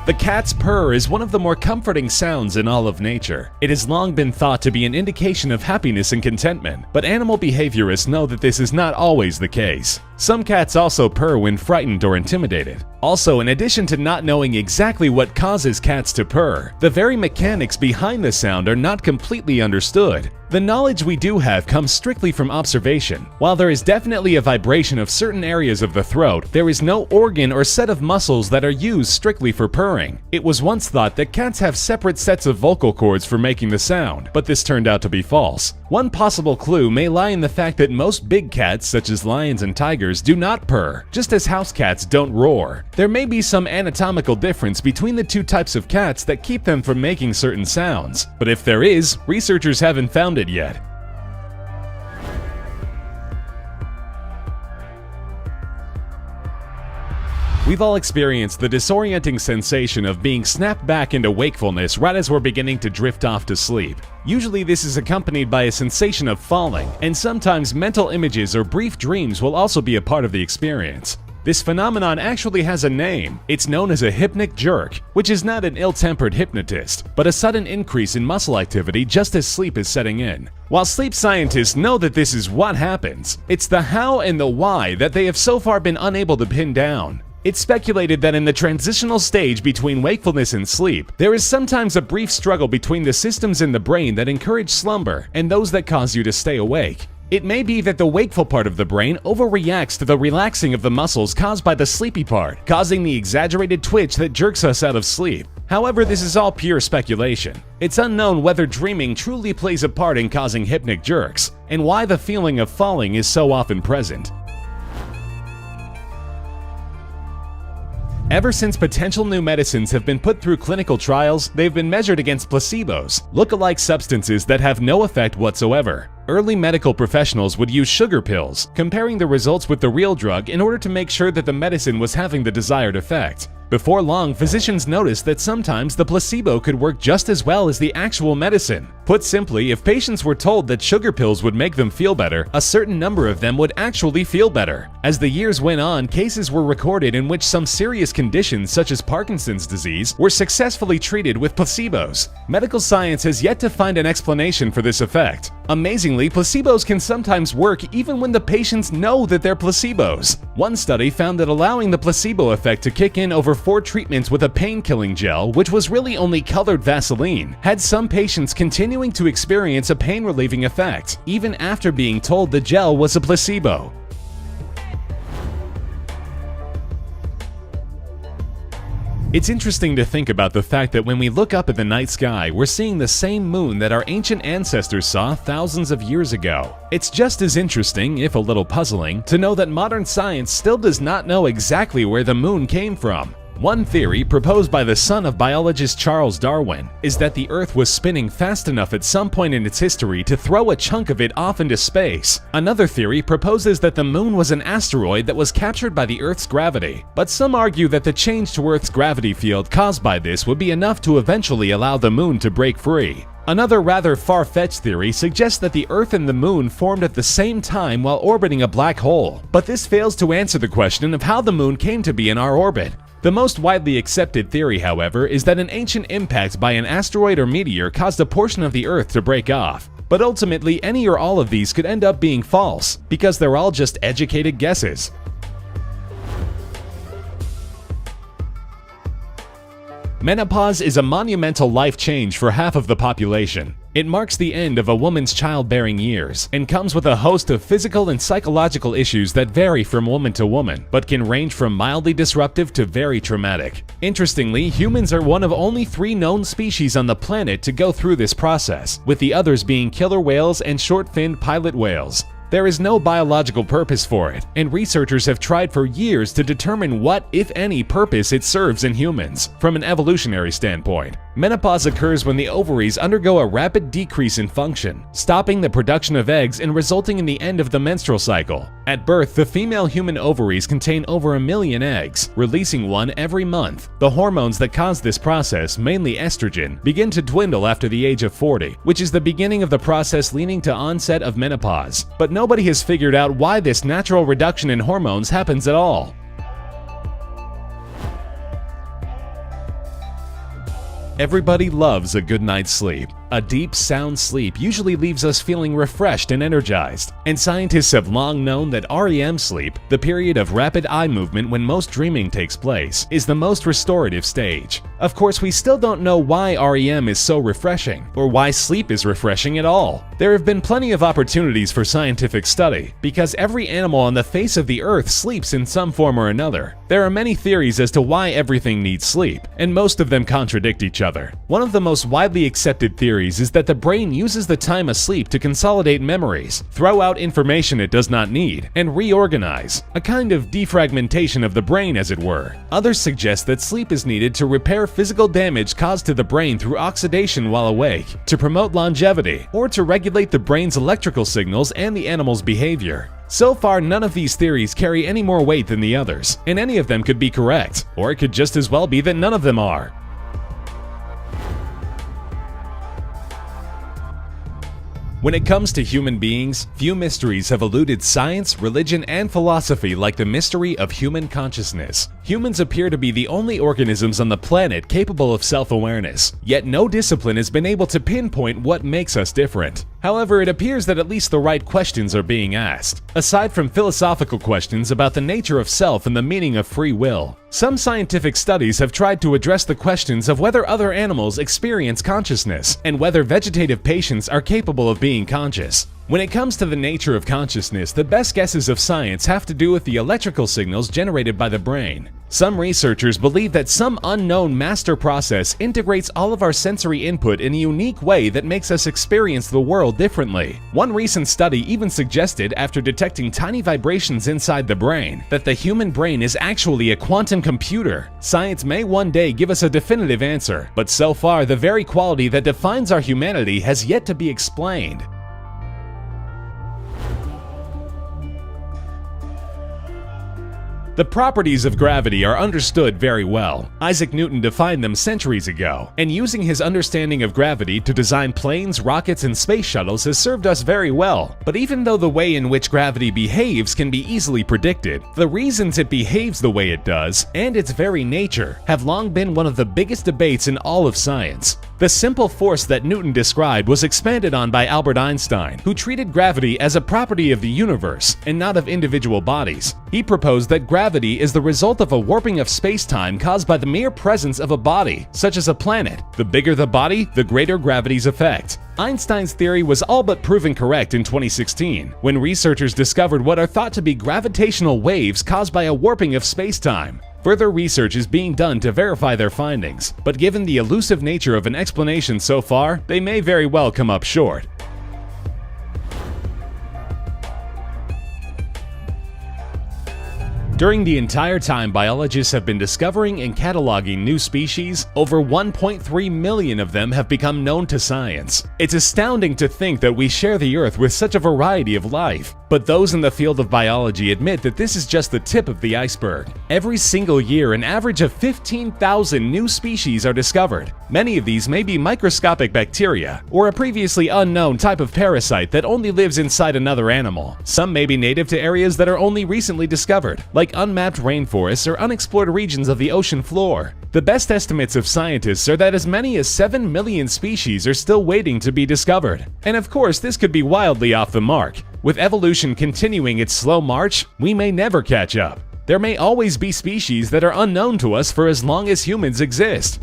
The cat's purr is one of the more comforting sounds in all of nature. It has long been thought to be an indication of happiness and contentment, but animal behaviorists know that this is not always the case. Some cats also purr when frightened or intimidated. Also, in addition to not knowing exactly what causes cats to purr, the very mechanics behind the sound are not completely understood. The knowledge we do have comes strictly from observation. While there is definitely a vibration of certain areas of the throat, there is no organ or set of muscles that are used strictly for purring. It was once thought that cats have separate sets of vocal cords for making the sound, but this turned out to be false. One possible clue may lie in the fact that most big cats, such as lions and tigers, do not purr, just as house cats don't roar. There may be some anatomical difference between the two types of cats that keep them from making certain sounds, but if there is, researchers haven't found it yet. We've all experienced the disorienting sensation of being snapped back into wakefulness right as we're beginning to drift off to sleep. Usually this is accompanied by a sensation of falling, and sometimes mental images or brief dreams will also be a part of the experience. This phenomenon actually has a name. It's known as a hypnic jerk, which is not an ill-tempered hypnotist, but a sudden increase in muscle activity just as sleep is setting in. While sleep scientists know that this is what happens, it's the how and the why that they have so far been unable to pin down. It's speculated that in the transitional stage between wakefulness and sleep, there is sometimes a brief struggle between the systems in the brain that encourage slumber and those that cause you to stay awake. It may be that the wakeful part of the brain overreacts to the relaxing of the muscles caused by the sleepy part, causing the exaggerated twitch that jerks us out of sleep. However, this is all pure speculation. It's unknown whether dreaming truly plays a part in causing hypnic jerks, and why the feeling of falling is so often present. Ever since potential new medicines have been put through clinical trials, they've been measured against placebos, look-alike substances that have no effect whatsoever. Early medical professionals would use sugar pills, comparing the results with the real drug in order to make sure that the medicine was having the desired effect. Before long, physicians noticed that sometimes the placebo could work just as well as the actual medicine. Put simply, if patients were told that sugar pills would make them feel better, a certain number of them would actually feel better. As the years went on, cases were recorded in which some serious conditions such as Parkinson's disease were successfully treated with placebos. Medical science has yet to find an explanation for this effect. Amazingly, placebos can sometimes work even when the patients know that they're placebos. One study found that allowing the placebo effect to kick in over 4 treatments with a pain-killing gel, which was really only colored Vaseline, had some patients continuing to experience a pain-relieving effect, even after being told the gel was a placebo. It's interesting to think about the fact that when we look up at the night sky, we're seeing the same moon that our ancient ancestors saw thousands of years ago. It's just as interesting, if a little puzzling, to know that modern science still does not know exactly where the moon came from. One theory, proposed by the son of biologist Charles Darwin, is that the Earth was spinning fast enough at some point in its history to throw a chunk of it off into space. Another theory proposes that the moon was an asteroid that was captured by the Earth's gravity, but some argue that the change to Earth's gravity field caused by this would be enough to eventually allow the moon to break free. Another rather far-fetched theory suggests that the Earth and the Moon formed at the same time while orbiting a black hole, but this fails to answer the question of how the Moon came to be in our orbit. The most widely accepted theory, however, is that an ancient impact by an asteroid or meteor caused a portion of the Earth to break off. But ultimately, any or all of these could end up being false, because they're all just educated guesses. Menopause is a monumental life change for half of the population. It marks the end of a woman's childbearing years and comes with a host of physical and psychological issues that vary from woman to woman, but can range from mildly disruptive to very traumatic. Interestingly, humans are one of only 3 known species on the planet to go through this process, with the others being killer whales and short-finned pilot whales. There is no biological purpose for it, and researchers have tried for years to determine what, if any, purpose it serves in humans, from an evolutionary standpoint. Menopause occurs when the ovaries undergo a rapid decrease in function, stopping the production of eggs and resulting in the end of the menstrual cycle. At birth, the female human ovaries contain over 1 million eggs, releasing one every month. The hormones that cause this process, mainly estrogen, begin to dwindle after the age of 40, which is the beginning of the process leading to onset of menopause. But nobody has figured out why this natural reduction in hormones happens at all. Everybody loves a good night's sleep. A deep, sound sleep usually leaves us feeling refreshed and energized, and scientists have long known that REM sleep, the period of rapid eye movement when most dreaming takes place, is the most restorative stage. Of course, we still don't know why REM is so refreshing, or why sleep is refreshing at all. There have been plenty of opportunities for scientific study, because every animal on the face of the earth sleeps in some form or another. There are many theories as to why everything needs sleep, and most of them contradict each other. One of the most widely accepted theories is that the brain uses the time asleep to consolidate memories, throw out information it does not need, and reorganize, a kind of defragmentation of the brain, as it were. Others suggest that sleep is needed to repair physical damage caused to the brain through oxidation while awake, to promote longevity, or to regulate the brain's electrical signals and the animal's behavior. So far, none of these theories carry any more weight than the others, and any of them could be correct, or it could just as well be that none of them are. When it comes to human beings, few mysteries have eluded science, religion, and philosophy like the mystery of human consciousness. Humans appear to be the only organisms on the planet capable of self-awareness, yet no discipline has been able to pinpoint what makes us different. However, it appears that at least the right questions are being asked. Aside from philosophical questions about the nature of self and the meaning of free will, some scientific studies have tried to address the questions of whether other animals experience consciousness and whether vegetative patients are capable of being conscious. When it comes to the nature of consciousness, the best guesses of science have to do with the electrical signals generated by the brain. Some researchers believe that some unknown master process integrates all of our sensory input in a unique way that makes us experience the world differently. One recent study even suggested, after detecting tiny vibrations inside the brain, that the human brain is actually a quantum computer. Science may one day give us a definitive answer, but so far the very quality that defines our humanity has yet to be explained. The properties of gravity are understood very well. Isaac Newton defined them centuries ago, and using his understanding of gravity to design planes, rockets, and space shuttles has served us very well. But even though the way in which gravity behaves can be easily predicted, the reasons it behaves the way it does, and its very nature, have long been one of the biggest debates in all of science. The simple force that Newton described was expanded on by Albert Einstein, who treated gravity as a property of the universe and not of individual bodies. He proposed that gravity is the result of a warping of space-time caused by the mere presence of a body, such as a planet. The bigger the body, the greater gravity's effect. Einstein's theory was all but proven correct in 2016, when researchers discovered what are thought to be gravitational waves caused by a warping of space-time. Further research is being done to verify their findings, but given the elusive nature of an explanation so far, they may very well come up short. During the entire time biologists have been discovering and cataloging new species, over 1.3 million of them have become known to science. It's astounding to think that we share the Earth with such a variety of life. But those in the field of biology admit that this is just the tip of the iceberg. Every single year, an average of 15,000 new species are discovered. Many of these may be microscopic bacteria, or a previously unknown type of parasite that only lives inside another animal. Some may be native to areas that are only recently discovered, like unmapped rainforests or unexplored regions of the ocean floor. The best estimates of scientists are that as many as 7 million species are still waiting to be discovered. And of course, this could be wildly off the mark. With evolution continuing its slow march, we may never catch up. There may always be species that are unknown to us for as long as humans exist.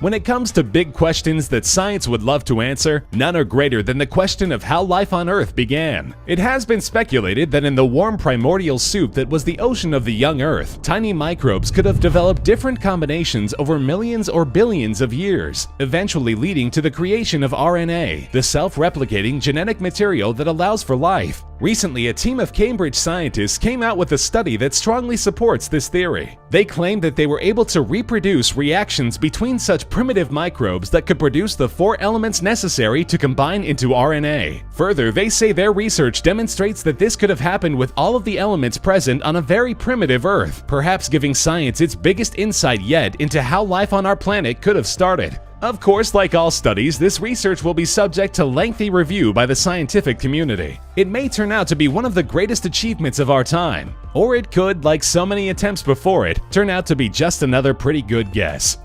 When it comes to big questions that science would love to answer, none are greater than the question of how life on Earth began. It has been speculated that in the warm primordial soup that was the ocean of the young Earth, tiny microbes could have developed different combinations over millions or billions of years, eventually leading to the creation of RNA, the self-replicating genetic material that allows for life. Recently, a team of Cambridge scientists came out with a study that strongly supports this theory. They claimed that they were able to reproduce reactions between such primitive microbes that could produce the 4 elements necessary to combine into RNA. Further, they say their research demonstrates that this could have happened with all of the elements present on a very primitive Earth, perhaps giving science its biggest insight yet into how life on our planet could have started. Of course, like all studies, this research will be subject to lengthy review by the scientific community. It may turn out to be one of the greatest achievements of our time, Or it could, like so many attempts before it, turn out to be just another pretty good guess.